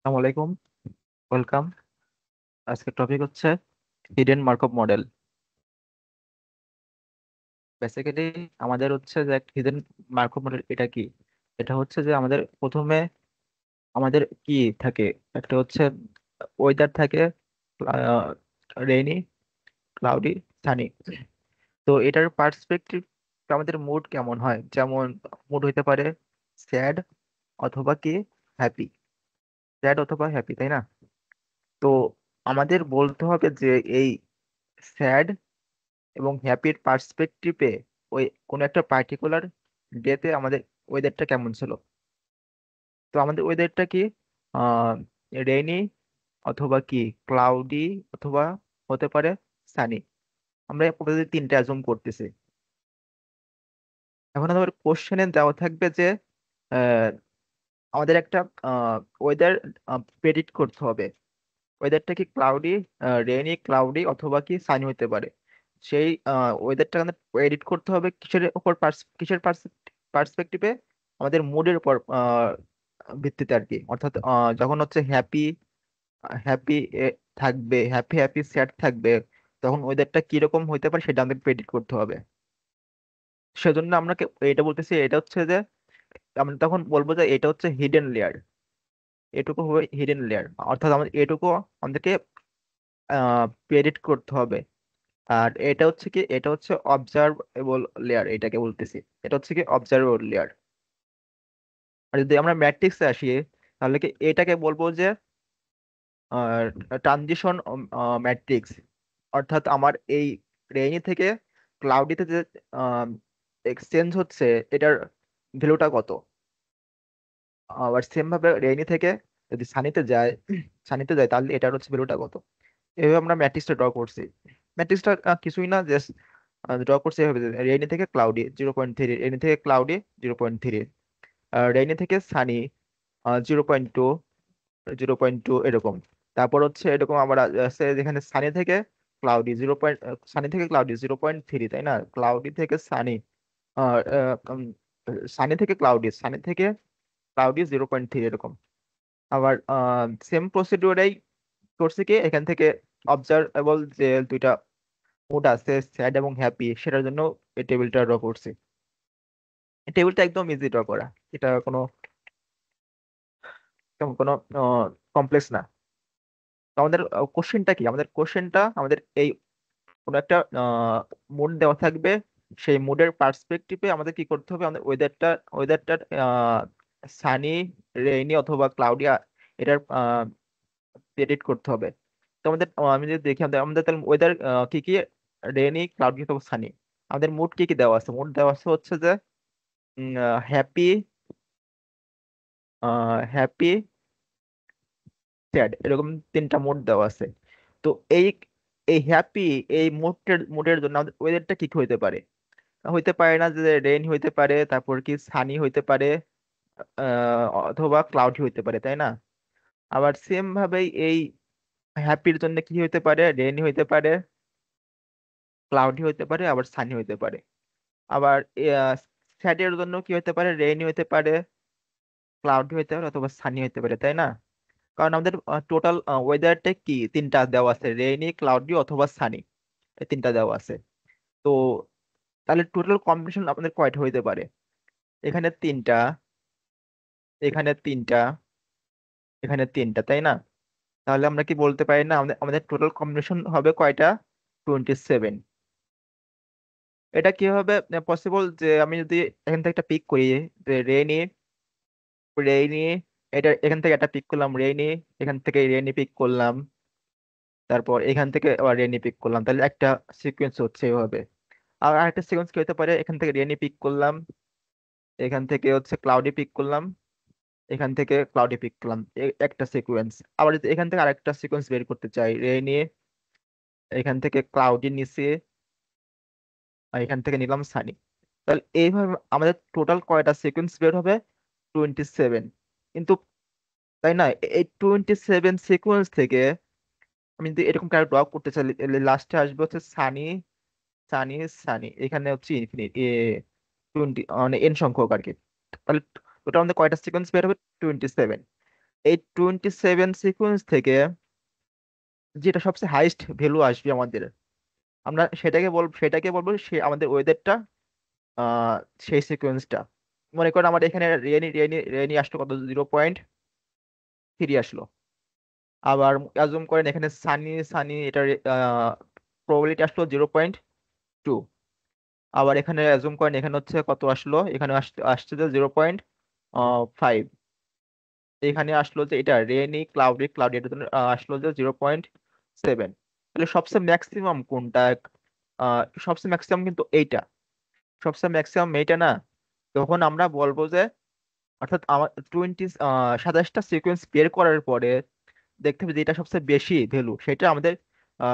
আসসালামু আলাইকুম। ওয়েলকাম। আজকের টপিক হচ্ছে হিডেন মার্কভ মডেল। বেসিক্যালি আমাদের হচ্ছে যে হিডেন মার্কভ মডেল এটা কি? এটা হচ্ছে যে আমাদের প্রথমে আমাদের কি থাকে, একটা হচ্ছে ওয়েদার থাকে, রেইনি, ক্লাউডি, সানি। তো এটার পার্সপেক্টিভ আমাদের মুড কেমন হয়, যেমন মুড হইতে পারে স্যাড অথবা কি হ্যাপি, স্যাড অথবা হ্যাপি, তাই না? তো আমাদের বলতে হবে যে এই স্যাড এবং হ্যাপির পার্সপেক্টিভে ওই কোনো একটা পার্টিকুলার ডেতে আমাদের ওয়েদারটা কেমন ছিল। তো আমাদের ওয়েদারটা কি, আহ রেইনি অথবা কি ক্লাউডি অথবা হতে পারে সানি। আমরা প্রতিদিন তিনটা অ্যাজুম করতেছি। এখন আমাদের কোশ্চেনে দেওয়া থাকবে যে আহ, আমাদের একটা ওয়েদার প্রেডিক্ট করতে হবে। ওয়েদারটা কি ক্লাউডি, রেইনি, ক্লাউডি অথবা কি সানি হতে পারে। সেই ওয়েদারটা আমাদের এডিট করতে হবে কিসের উপর, কিসের পার্সপেক্টিভে? আমাদের মুডের উপর ভিত্তিতে আর কি। অর্থাৎ যখন হচ্ছে হ্যাপি হ্যাপি থাকবে, হ্যাপি হ্যাপি স্যাড থাকবে, তখন ওয়েদারটা কিরকম হইতে পারে সেটা আমাদের প্রেডিক্ট করতে হবে। সেজন্য আমরা এটা বলতেছি, এটা হচ্ছে যে আমরা তখন বলবো যে এটা হচ্ছে হিডেন লেয়ার। এটুকু হবে হিডেন লেয়ার, অর্থাৎ আমাদের এটুকু আমাদেরকে প্রেডিক্ট করতে হবে। আর এটা হচ্ছে কি, এটা হচ্ছে অবজারভেবল লেয়ার, এটাকে বলতেছি। এটা হচ্ছে কি অবজারভেবল লেয়ার। আর যদি আমরা ম্যাট্রিক্সে আসি, তাহলে কি এটাকে বলবো যে ট্রানজিশন ম্যাট্রিক্স। অর্থাৎ আমার এই রেইনি থেকে ক্লাউডিতে যে এক্সচেঞ্জ হচ্ছে, এটার ভ্যালুটা কত। আবার সেম ভাবে রেইনি থেকে যদি সানিতে যায় তাহলে এটার হচ্ছে ভ্যালুটা কত। এভাবে আমরা ম্যাট্রিক্সটা ড্র করছি। ম্যাট্রিক্সটা কিছুই না, জাস্ট ড্র করছি এভাবে। রেইনি থেকে ক্লাউডি 0.3, রেইনি থেকে ক্লাউডি 0.3, রেইনি থেকে সানি 0.2, 0.2 এরকম। তারপর হচ্ছে এরকম আবার আছে যেখানে সানি থেকে ক্লাউডি 0.3, তাই না? ক্লাউডি থেকে সানি, সানি থেকে ক্লাউডি 0.3 এরকম। আবার সেম প্রসিডিউরেই করছে কি এখান থেকে অবজারভেবল যে দুইটা মুড আছে, স্যাড এবং হ্যাপি, সেটার জন্য এই টেবিলটা ড্র করছি। এই টেবিলটা একদম ইজি ড্র করা। এটা কোনো তেমন কোনো কমপ্লেক্স না। তো আমাদের কোশ্চেনটা কি, আমাদের কোশ্চেনটা আমাদের এই কোনো একটা মুড দেওয়া থাকবে। সেই মুডের পার্সপেক্টিভে আমাদের কি করতে হবে, আমাদের ওয়েদারটার সানি, রেইনি অথবা ক্লাউডিয়া এটার প্রেডিক্ট করতে হবে। তো আমাদের আমি যদি দেখি, আমাদের আমাদের তাহলে ওয়েদার কি কি, রেইনি, ক্লাউডি অথবা সানি। আমাদের মুড কি কি দেওয়া আছে? মুড দেওয়া আছে হচ্ছে যে হ্যাপি, হ্যাপি, স্যাড, এরকম তিনটা মুড দেওয়া আছে। তো এই এই হ্যাপি, এই মুডের জন্য আমাদের ওয়েদারটা কি কি হইতে পারে? হইতে পারে না যে রেইন হইতে পারে, তারপর কি সানি হইতে পারে, অথবা ক্লাউডি হইতে পারে, তাই না? আবার সেম ভাবেই এই হ্যাপির জন্য কি হইতে পারে, রেইনি হইতে পারে, ক্লাউডি হইতে পারে, আবার সানি হইতে পারে। আবার স্যাডের জন্য কি হইতে পারে, রেইনি হইতে পারে, ক্লাউডি হইতে পারে, অথবা সানি হইতে পারে, তাই না? কারণ আমাদের টোটাল ওয়েদারটা কি তিনটা দেওয়া আছে, রেইনি, ক্লাউডি অথবা সানি, এই তিনটা দেওয়া আছে। তো তাহলে টোটাল কম্বিনেশন আমাদের কয়টা হইতে পারে? এখানে তিনটা, এখানে তিনটা, এখানে তিনটা, তাই না? তাহলে আমরা কি বলতে পারি না আমাদের আমাদের টোটাল কম্বিনেশন হবে কয়টা? 27। এটা কিভাবে পসিবল যে আমি যদি এখান থেকে একটা পিক করি, যে রেইনি, রেইনি, এটা এখান থেকে একটা পিক করলাম রেইনি, এখান থেকে রেইনি পিক করলাম, তারপর এখান থেকে আবার রেইনি পিক করলাম, তাহলে একটা সিকোয়েন্স হচ্ছে এভাবে। আর আরেকটা সিকোয়েন্স কি হতে পারে, এখান থেকে রেইনি পিক করলাম, এখান থেকে হচ্ছে ক্লাউডি পিক করলাম, এখান থেকে ক্লাউডি পিক করলাম, একটা সিকোয়েন্স। আবার যদি এখান থেকে আরেকটা সিকোয়েন্স বের করতে চাই, রেইনি, এখান থেকে ক্লাউডি নিচে, আর এখান থেকে নিলাম সানি। তাহলে এইভাবে আমাদের টোটাল কয়টা সিকোয়েন্স বের হবে? 27। কিন্তু তাই না, এই 27 সিকোয়েন্স থেকে আমি যদি এরকম কারো ড্র করতে চাই, লাস্টে আসবে হচ্ছে সানি, সানি, সানি, এখানে হচ্ছে ইনফিনিট 20, মানে এন সংখ্যক আর কি। তাহলে ওটা আমাদের কয়টা সিকোয়েন্স বের হবে? 27। এই 27 সিকোয়েন্স থেকে যেটা সবচেয়ে হাইস্ট ভ্যালু আসবে আমাদের, আমরা সেটাকে বলবো সে আমাদের ওয়েদারটা, আহ সেই সিকোয়েন্সটা। মনে করেন আমার এখানে রেনি রেনি রেনি আসলো কত, 0.3 আসলো। আবার অ্যাজুম করেন এখানে সানি সানি, এটা প্রবাবিলিটি আসলো 0.2। আবার এখানে অ্যাজুম করেন এখানে হচ্ছে কত আসলো, এখানে আসছে যে 0.5। এখানে আসলো যে এটা রেনি ক্লাউডি ক্লাউডি, এটা জন্য আসলো যে 0.7। তাহলে সবচেয়ে ম্যাক্সিমাম কোনটা? সবচেয়ে ম্যাক্সিমাম কিন্তু এইটা, সবচেয়ে ম্যাক্সিমাম এইটা না। তখন আমরা বলবো যে, অর্থাৎ আমার 27টা সিকোয়েন্স বের করার পরে দেখতে হবে যেটা সবচেয়ে বেশি ভ্যালু সেটা আমাদের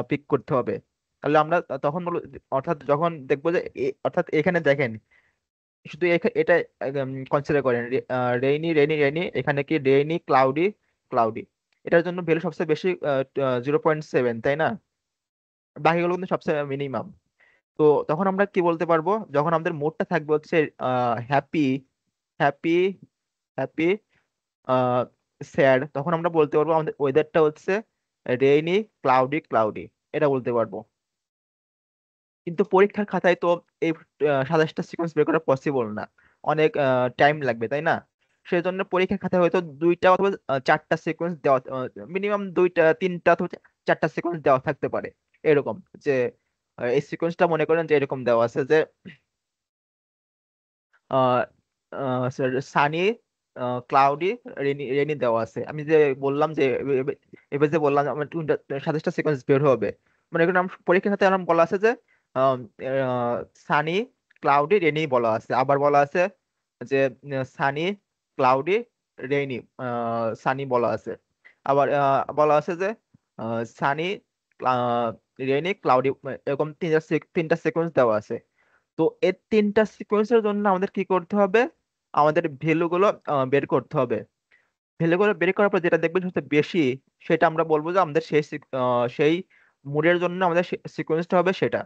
পিক করতে হবে। তাহলে আমরা তখন বলবো, অর্থাৎ যখন দেখবো যে অর্থাৎ এখানে দেখেন, শুধু এটা কনসিডার করেন, রেইনি রেইনি রেইনি, এখানে কি রেইনি ক্লাউডি ক্লাউডি, এটার জন্য ভ্যালু সবচেয়ে বেশি 0.7, তাই না? বাকিগুলো কিন্তু সবচেয়ে মিনিমাম। তো তখন আমরা কি বলতে পারবো, যখন আমাদের মোডটা থাকবে হচ্ছে হ্যাপি হ্যাপি হ্যাপি স্যাড, তখন আমরা বলতে পারবো আমাদের ওয়েদারটা হচ্ছে রেইনি ক্লাউডি ক্লাউডি, এটা বলতে পারবো। কিন্তু পরীক্ষার খাতায় তো এই 27টা সিকোয়েন্স বের করা পসিবল না, অনেক টাইম লাগবে, তাই না? সেই জন্য পরীক্ষার খাতায় হয়তো দুইটা অথবা চারটা সিকোয়েন্স দেওয়া, মিনিমাম দুইটা তিনটা অথবা চারটা সিকোয়েন্স দেওয়া থাকতে পারে এরকম। যে এই সিকোয়েন্সটা মনে করেন যে এরকম দেওয়া আছে যে সানি ক্লাউডি রেনি রেনি দেওয়া আছে। আমি যে বললাম যে এবার যে বললাম আমার 27টা সিকোয়েন্স বের হবে, মানে এখানে আমার পরীক্ষার খাতায় আমার বলা আছে যে সানি ক্লাউডি রেনি বলা আছে, আবার বলা আছে যে সানি ক্লাউডি রেনি, সানি বলা আছে। আবার বলা আছে যে সানি রেনি ক্লাউডি, এরকম তিনটা সিকোয়েন্স দেওয়া আছে। তো এই তিনটা সিকোয়েন্সের জন্য আমাদের কি করতে হবে, আমাদের ভ্যালু গুলো বের করতে হবে। ভ্যালু গুলো বের করার পর যেটা দেখবেন সবচেয়ে বেশি, সেটা আমরা বলবো যে আমাদের সেই মুডের জন্য আমাদের সিকোয়েন্সটা হবে সেটা।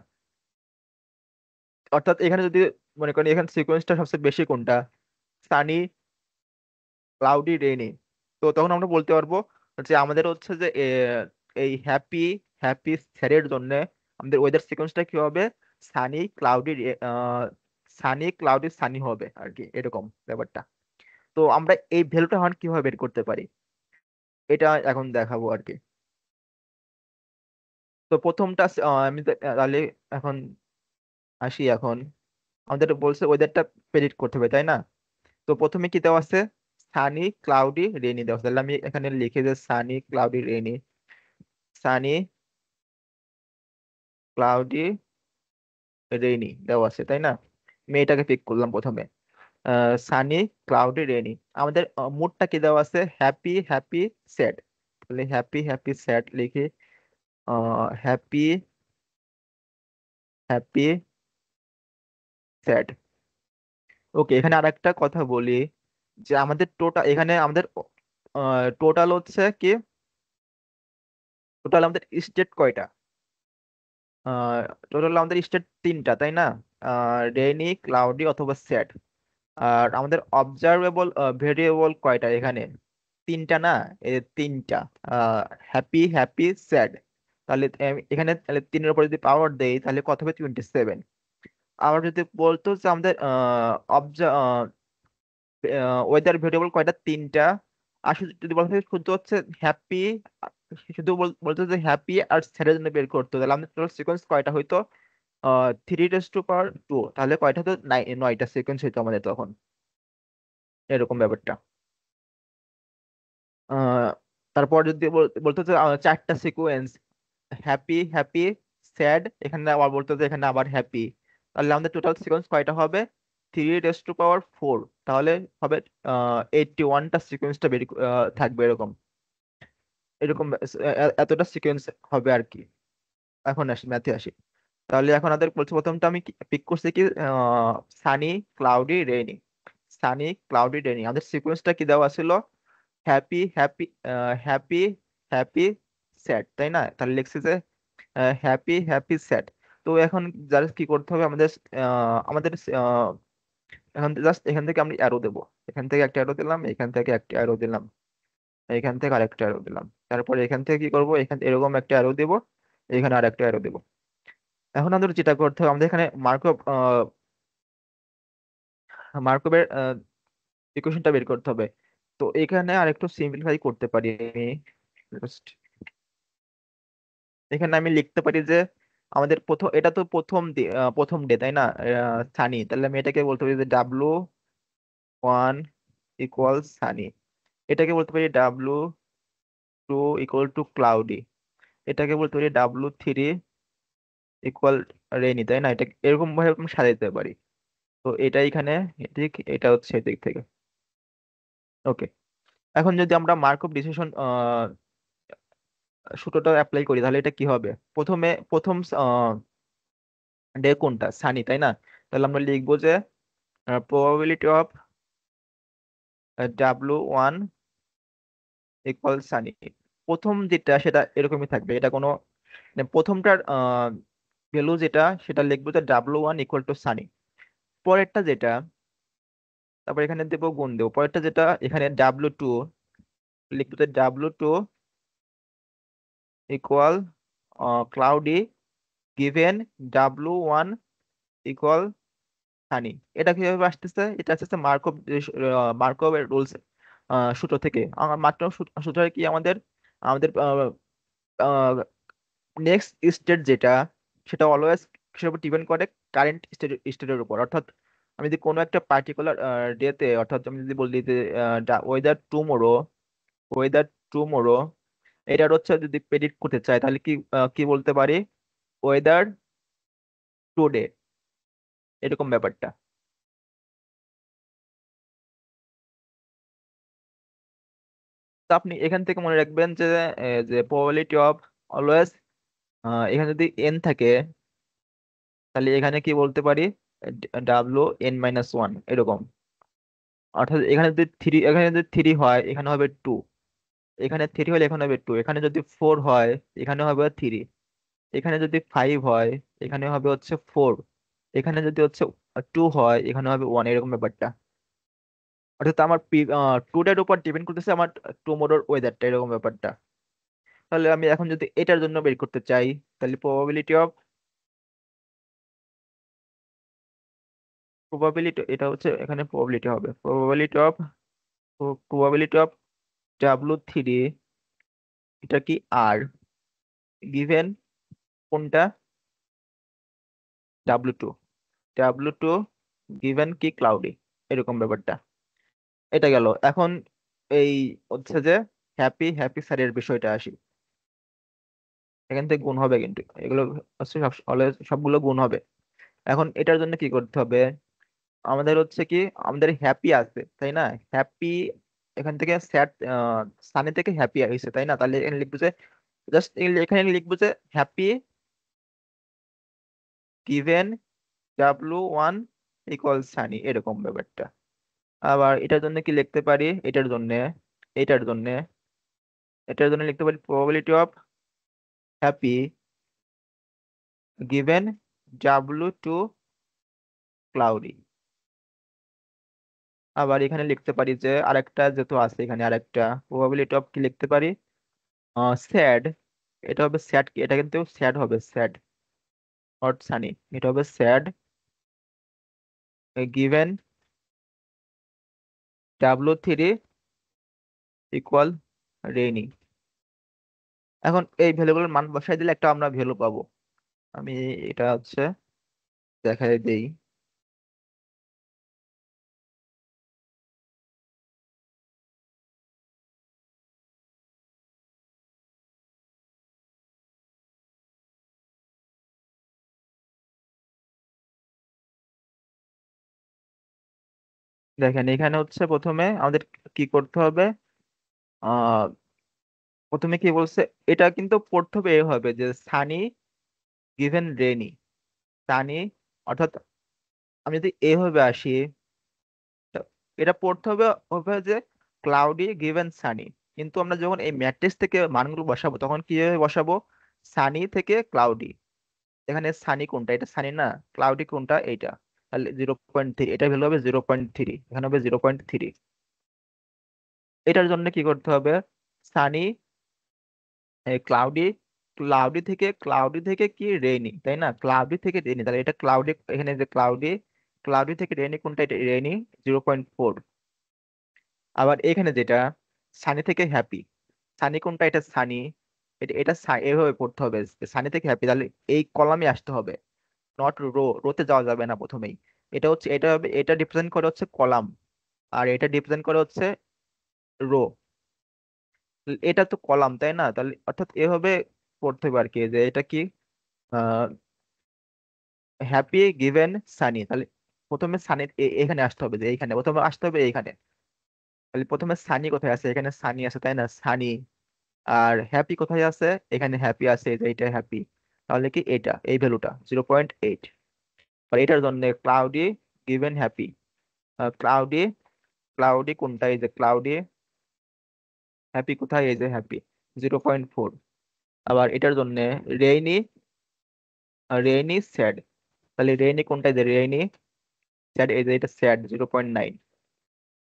অর্থাৎ এখানে যদি মনে করেন এখানে সিকোয়েন্সটা সবচেয়ে বেশি কোনটা, সানি ক্লাউডি রেইনি, তো তখন আমরা বলতে পারবো যে আমাদের হচ্ছে যে এই হ্যাপি হ্যাপি স্যারের জন্য আমাদের ওয়েদার সিকোয়েন্সটা কি হবে, সানি ক্লাউডি, সানি ক্লাউডি সানি হবে আর কি, এরকম ব্যাপারটা। তো আমরা এই ভ্যালুটা এখন কিভাবে বের করতে পারি, এটা এখন দেখাবো আর কি। তো প্রথমটা তাহলে এখন আসি এখন, আমাদের বলছে ওয়েদারটা প্রেডিক্ট করতে হবে, তাই না? তো প্রথমে কি দেওয়া আছে, সানি ক্লাউডি রেনি দেওয়া আছে। তাহলে আমি এখানে লিখে যে sunny cloudy rainy, sunny cloudy rainy দেওয়া আছে, তাই না? আমি এটাকে পিক করলাম প্রথমে, সানি ক্লাউডি রেনি। আমাদের মুডটা কি দেওয়া আছে, হ্যাপি হ্যাপি স্যাড। তাহলে হ্যাপি হ্যাপি স্যাড লিখি, হ্যাপি হ্যাপি স্যাড। ওকে, এখানে আর একটা কথা বলি, যে আমাদের টোটাল এখানে আমাদের টোটাল হচ্ছে কি, টোটাল আমাদের স্টেট কয়টা, টোটাল আমাদের স্টেট তিনটা, তাই না? রেইনি ক্লাউডি অথবা স্যাড। আর আমাদের অবজারভেবল ভেরিয়েবল কয়টা এখানে, তিনটা না? এই তিনটা, হ্যাপি হ্যাপি স্যাড। তাহলে এখানে তাহলে তিনের উপর যদি পাওয়ার দেই তাহলে কত হবে, 27। আবার যদি বলতো যে আমাদের ওয়েদার ভেরিয়েবল কয়টা, তিনটা। আর যদি বলতে শুধু হচ্ছে হ্যাপি, শুধু বলতো যে হ্যাপি আর স্যাডের জন্য বের করতো, তাহলে আমাদের টোটাল সিকোয়েন্স কয়টা হইতো, 3 টু পাওয়ার 2, তাহলে কয়টা তো 9টা সিকোয়েন্স হইতো আমাদের তখন, এরকম ব্যাপারটা। আহ, তারপর যদি বলতো যে চারটা সিকোয়েন্স, হ্যাপি হ্যাপি স্যাড, এখানে আবার বলতো যে এখানে আবার হ্যাপি, তাহলে আমাদের টোটাল সিকোয়েন্স কয়টা হবে, 3 টু পাওয়ার 4, তাহলে হবে 81টা সিকোয়েন্সটা বের থাকবে এরকম, এরকম এতটা সিকোয়েন্স হবে আর কি। এখন আসি ম্যাথে আসি। তাহলে এখন আমাদের বলছে প্রথমটা আমি পিক করছি কি, Sunny cloudy rainy, Sunny cloudy rainy. আমাদের সিকোয়েন্সটা কি দেওয়া ছিল, happy happy happy happy sad, তাই না? তাহলে লিখছি যে হ্যাপি হ্যাপি স্যাড। তো এখন জাস্ট কি করতে হবে আমাদের, আমাদের এখন জাস্ট এখান থেকে আমি অ্যারো দেবো, এখান থেকে একটা অ্যারো দিলাম, এখান থেকে একটা অ্যারো দিলাম। এখান থেকে আরেকটা অ্যারো দিলাম, তারপরে এখান থেকে কি করব, এখান এরকম একটা অ্যারো দেব, এখানে আরেকটা অ্যারো দেব। এখন আমাদের যেটা করতে হবে, আমাদের এখানে মার্কআপ মার্কআপের ইকুয়েশনটা বের করতে হবে। তো এখানে আরেকটু সিম্পলিফাই করতে পারি আমি। Just এখানে আমি লিখতে পারি যে আমাদের প্রথম, এটা তো প্রথম ডে তাই না, সানি, তাহলে আমি এটাকে বলতে পারি যে W1 ইকুয়াল সানি। এটাকে বলতে পারি W2 ইকুয়াল টু ক্লাউডি। এটাকে বলতে পারি W3 ইকুয়াল রেইনি, তাই না? এটা এরকম ভাবে আমি সাজাইতে পারি। তো এটা এখানে ঠিক, এটা হচ্ছে এদিক থেকে। ওকে, এখন যদি আমরা মার্কআপ ডিসিশন সূত্রটা অ্যাপ্লাই করি, তাহলে এটা কি হবে? প্রথম ডে কোনটা, সানি, তাই না? তাহলে আমরা লিখবো যে probability of W1 equal Sunny. প্রথম যেটা সেটা এরকমই থাকবে, এটা কোনো মানে প্রথমটার ভ্যালু যেটা সেটা লিখবো যে W1 ইকুয়াল টু সানি। পরেরটা যেটা, তারপর এখানে দেবো গুণ দেবো, পরেরটা যেটা এখানে W2 লিখবো যে W2 equal cloudy given W1 equal Sunny. এটা কিভাবে আসতেছে? এটা আসতেছে মার্কov রুলস সূত্র থেকে। আমার মার্কভ সূত্র কি, আমাদের আমাদের নেক্সট স্টেট যেটা, সেটা অলওয়েজ কিসের উপর ডিপেন্ড করে? কারেন্ট স্টেটের উপর। অর্থাৎ আমি যদি কোনো একটা পার্টিকুলার ডেতে, অর্থাৎ আমি যদি বলি যে ওয়েদার টুমোরো, ওয়েদার টুমোরো, এটার হচ্ছে যদি প্রেডিক্ট করতে চাই, তাহলে কি বলতে পারি? ওয়েদার টুডে, এরকম ব্যাপারটা। তো আপনি এখান থেকে মনে রাখবেন যে যে প্রবাবিলিটি অফ অলওয়েজ, এখানে যদি এন থাকে, তাহলে এখানে কি বলতে পারি? W(n-1) এরকম। অর্থাৎ এখানে যদি থ্রি হয়, এখানে হবে টু। এখানে থ্রি হলে এখানে হবে টু। এখানে যদি ফোর হয়, এখানে হবে থ্রি। এখানে যদি ফাইভ হয়, এখানে হবে হচ্ছে ফোর। এখানে যদি হচ্ছে টু হয়, এখানে হবে ওয়ান, এরকম ব্যাপারটা। অর্থাৎ আমার টুডের উপর ডিপেন্ড করতেছে আমার টুমোরোর ওয়েদারটা, এরকম ব্যাপারটা। তাহলে আমি এখন যদি এটার জন্য বের করতে চাই, তাহলে প্রবাবিলিটি, এটা হচ্ছে এখানে প্রবাবিলিটি হবে, প্রবাবিলিটি অফ W3, এটা কি আর গিভেন কোনটা? W2, W2 গিভেন কি ক্লাউডি, এরকম ব্যাপারটা। এটা গেল। এখন এই হচ্ছে যে হ্যাপি হ্যাপি স্যারের বিষয়টা আসি। এখান থেকে গুণ হবে, কিন্তু এগুলো হচ্ছে সবগুলো গুণ হবে। এখন এটার জন্য কি করতে হবে? আমাদের হচ্ছে কি, আমাদের হ্যাপি আছে তাই না? হ্যাপি, এখান থেকে স্যাড, সানি থেকে হ্যাপি হয়েছে তাই না? তাহলে এখানে লিখবো যে জাস্ট, এখানে লিখবো যে happy given W1 equal Sunny, এরকম ব্যাপারটা। আবার এটার জন্য কি লিখতে পারি? এটার জন্য এটার জন্য লিখতে পারি probability of happy given W2 cloudy. আবার এখানে লিখতে পারি যে আরেকটা যেহেতু আছে, এখানে আরেকটা প্রবাবিলিটি অফ কি লিখতে পারি? স্যাড, এটা হবে স্যাড, এটা কিন্তু স্যাড হবে, স্যাড নট সানি। এটা হবে sad given W3 equal rainy. এখন এই ভ্যালুগুলোর মান বসাই দিলে একটা আমরা ভ্যালু পাবো। আমি এটা হচ্ছে দেখাই দেই। দেখেন এখানে হচ্ছে প্রথমে আমাদের কি করতে হবে? আহ প্রথমে কি বলছে, এটা কিন্তু পড়তে হবে, এ হবে যে সানি গিভেন রেনি, সানি, অর্থাৎ আমি যদি এভাবে আসি, তো এটা পড়তে হবে হবে যে ক্লাউডি গিভেন সানি। কিন্তু আমরা যখন এই ম্যাট্রিক্স থেকে মানগুলো বসাবো, তখন কিভাবে বসাবো? সানি থেকে ক্লাউডি। এখানে সানি কোনটা? এটা সানি না। ক্লাউডি কোনটা? এইটা। তাহলে 0.3, এটা ভ্যালু হবে 0.3, এখানে হবে 0.3। এটার জন্য কি করতে হবে? সানি, ক্লাউডি, ক্লাউডি থেকে কি রেইনি, তাই না? ক্লাউডি থেকে রেইনি, তাহলে এটা ক্লাউডি, এখানে যে ক্লাউডি, ক্লাউডি থেকে রেইনি কোনটা? এটা রেইনি 0.4। আবার এখানে যেটা সানি থেকে হ্যাপি, সানি কোনটা? এটা সানি, এভাবে পড়তে হবে, সানি থেকে হ্যাপি, তাহলে এই কলামে আসতে হবে, নট রোতে যাওয়া যাবে না প্রথমেই। এটা হবে, এটা রিপ্রেজেন্ট করে হচ্ছে কলাম, আর এটা রিপ্রেজেন্ট করে হচ্ছে রো। এটা তো কলাম, তাই না? তাহলে অর্থাৎ এভাবে পড়তে হবে আর কি, যে এটা কি হ্যাপি গিভেন সানি, তাহলে প্রথমে সানি এখানে আসতে হবে, যে এইখানে প্রথমে আসতে হবে এইখানে। তাহলে প্রথমে সানি কোথায় আছে? এখানে সানি আছে, তাই না? সানি। আর হ্যাপি কোথায় আছে? এখানে হ্যাপি আছে, এই যে এইটা হ্যাপি। তাহলে কি এটা এই ভ্যালুটা 0.8। আর এটার জন্য cloudy given happy, cloudy, cloudy কোনটা? এই যে ক্লাউডি, হ্যাপি কোথায়? এই যে হ্যাপি 0.4। আবার এটার জন্য রেইনি, রেইনি স্যাড, তাহলে রেইনি কোনটা? এই যে রেইনি স্যাড, এই যে এটা স্যাড 0.9।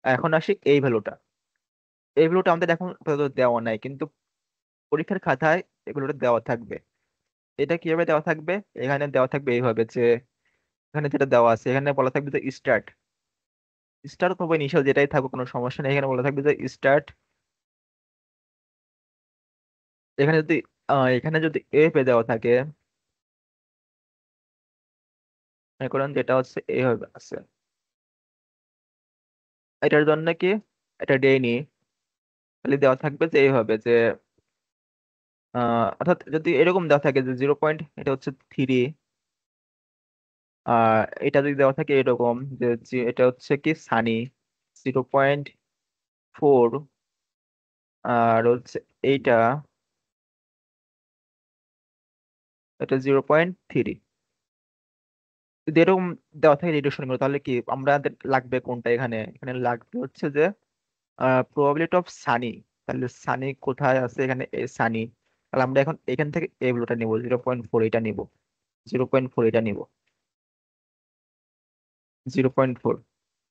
এখন আসি এই ভ্যালুটা, এই ভ্যালুটা আমাদের এখন আপাতত দেওয়া নাই, কিন্তু পরীক্ষার খাতায় এগুলোটা দেওয়া থাকবে। এটা কিভাবে দেওয়া থাকবে? এখানে দেওয়া থাকবে এইভাবে, যে এখানে যেটা দেওয়া আছে, এখানে বলা থাকবে যে স্টার্ট, স্টার্ট অথবা ইনিশিয়াল যেটাই থাকুক কোনো সমস্যা নেই, এখানে বলা থাকবে যে স্টার্ট। এখানে যদি এফ এ দেওয়া থাকে, মনে করেন যেটা হচ্ছে এইভাবে আছে, এটার জন্য কি এটা ডেইনি, তাহলে দেওয়া থাকবে যে এইভাবে, যে অর্থাৎ যদি এরকম দেওয়া থাকে যে এটা হচ্ছে 3, এটা যদি দেওয়া থাকে এরকম, এটা হচ্ছে কি সানি 0.4, আর হচ্ছে এইটা, এটা 0.3, যদি এরকম দেওয়া থাকে রিডাকশন করে, তাহলে কি আমাদের লাগবে কোনটা? এখানে এখানে লাগবে হচ্ছে যে প্রবাবিলিটি অফ সানি। তাহলে সানি কোথায় আছে? এখানে সানি, তাহলে আমরা এখন এখান থেকে এগুলোটা নিব 0.4, এটা নিব 0.4, এটা নিব 0.4।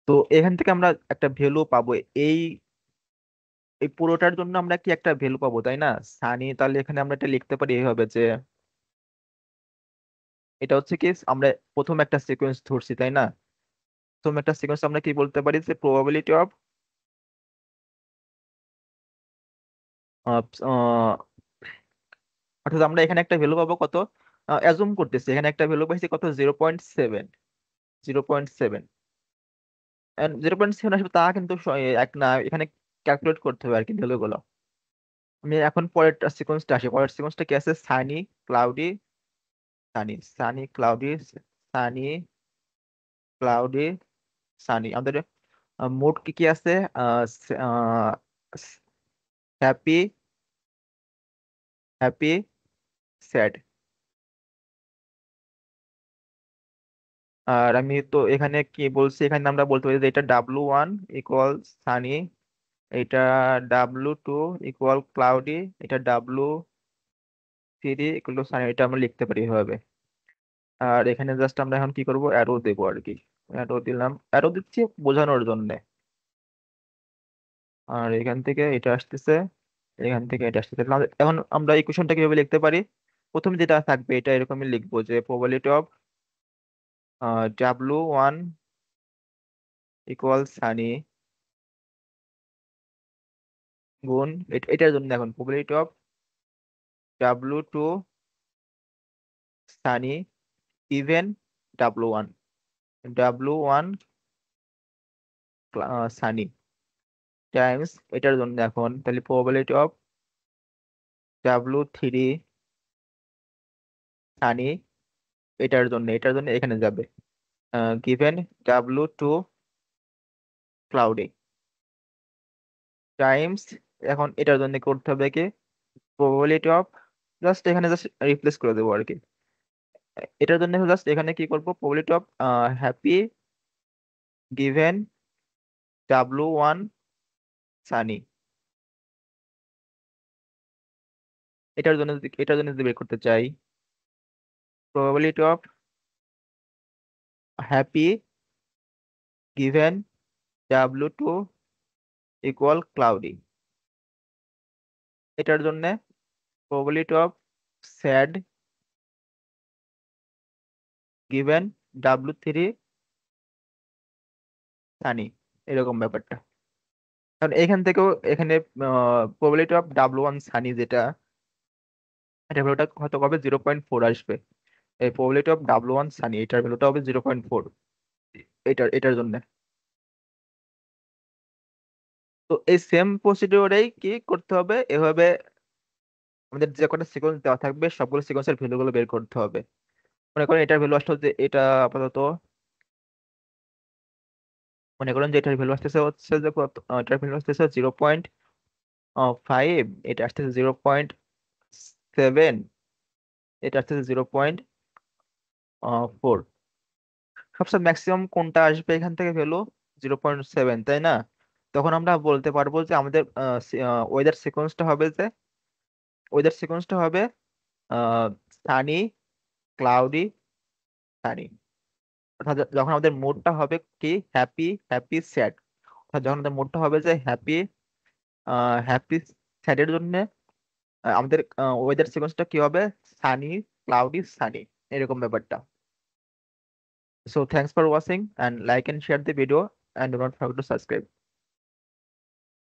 তো এখান থেকে আমরা একটা ভ্যালু পাবো, এই এই পুরোটার জন্য আমরা কি একটা ভ্যালু পাবো, তাই না? সানি, তাহলে এখানে আমরা এটা লিখতে পারি এইভাবে, যে এটা হচ্ছে কি আমরা প্রথম একটা সিকোয়েন্স ধরছি, তাই না? প্রথম একটা সিকোয়েন্স আমরা কি বলতে পারি, যে প্রবাবিলিটি অফ, অর্থাৎ আমরা এখানে একটা ভ্যালু পাবো কত, অ্যাজুম করতেছি এখানে একটা ভ্যালু পাইছি কত, 0.7, 0.7। 0.7 আসবে তা কিন্তু এক না, এখানে ক্যালকুলেট করতে হবে আর কি ভ্যালুগুলো। আমি এখন পরের সিকোয়েন্সটা আসি, পরের সিকোয়েন্সটা কি আছে? Sunny, cloudy, Sunny, Sunny cloudy, Sunny cloudy, Sunny. আমাদের মোট কি কি আছে? Happy, happy, sad. আর আমি তো এখানে কি বলছি, এখানে আমরা বলতে পারি যে এটা W1 ইকুয়াল সানি, এটা W2 ইকুয়াল ক্লাউডি, এটা W3 ইকুয়াল টু সানি, এটা আমরা লিখতে পারি এভাবে। আর এখানে জাস্ট আমরা এখন কি করব, অ্যারো দেবো আর কি, অ্যারো দিলাম, অ্যারো দিচ্ছি বোঝানোর জন্য। আর এখান থেকে এটা আসতেছে, এখান থেকে এটা আসতেছে। এখন আমরা ইকুয়েশনটা কিভাবে লিখতে পারি? প্রথমে যেটা থাকবে এটা এরকমই লিখবো, যে probability of W1 equal Sunny গুণ এটার জন্য এখন probability of W2 Sunny even W1, W1 Sunny Times এটার জন্য এখন তাহলে প্রবাবিলিটি অফ W3 সানি, এটার জন্য এখানে যাবে গিভেন W2 ক্লাউডি টাইমস, এখন এটার জন্য করতে হবে কি প্রবাবিলিটি অফ, জাস্ট এখানে জাস্ট রিপ্লেস করে দেবো আর কি। এটার জন্য জাস্ট এখানে কি করবো, probability of happy given W1 Sunny, এটার জন্য যদি বের করতে চাই, probability of happy given W2 equal cloudy, এটার জন্য probability of sad given W3 Sunny, এরকম ব্যাপারটা। কারণ এখান থেকেও এখানে প্রবাবিলিটি অফ W1 সানি যেটা, এটা ভ্যালুটা হয়তো হবে 0.4 আসবে। এই প্রবাবিলিটি অফ W1 সানি এটার ভ্যালুটা হবে 0.4, এটার জন্য। তো এই সেম প্রসিডিওরেই কি করতে হবে, এভাবে আমাদের যে কটা সিকোয়েন্স দেওয়া থাকবে সবগুলো সিকোয়েন্সের ভ্যালুগুলো বের করতে হবে। মনে করেন এটার ভ্যালু আসলে যে এটা আপাতত, মনে করেন যে এটার ভ্যালু আসতেছে হচ্ছে যে কত, এটার ভ্যালু আসতেছে 0.5, এটা আসতেছে 0.7, এটা আসতেছে 0.4। সবচেয়ে ম্যাক্সিমাম কোনটা আসবে এখান থেকে ভ্যালু? 0.7, তাই না? তখন আমরা বলতে পারবো যে আমাদের ওয়েদার সিকোয়েন্সটা হবে যে, ওয়েদার সিকোয়েন্সটা হবে সানি, ক্লাউডি, সানি। অর্থাৎ যখন আমাদের মুডটা হবে কি হ্যাপি, হ্যাপি স্যাড, অর্থাৎ যখন আমাদের মুডটা হবে যে হ্যাপি, হ্যাপি স্যাডের জন্য আমাদের ওয়েদার সিকোয়েন্সটা কি হবে? সানি, ক্লাউডি, সানি, এরকম ব্যাপারটা। So thanks for watching and like and share the video and do not forget to subscribe.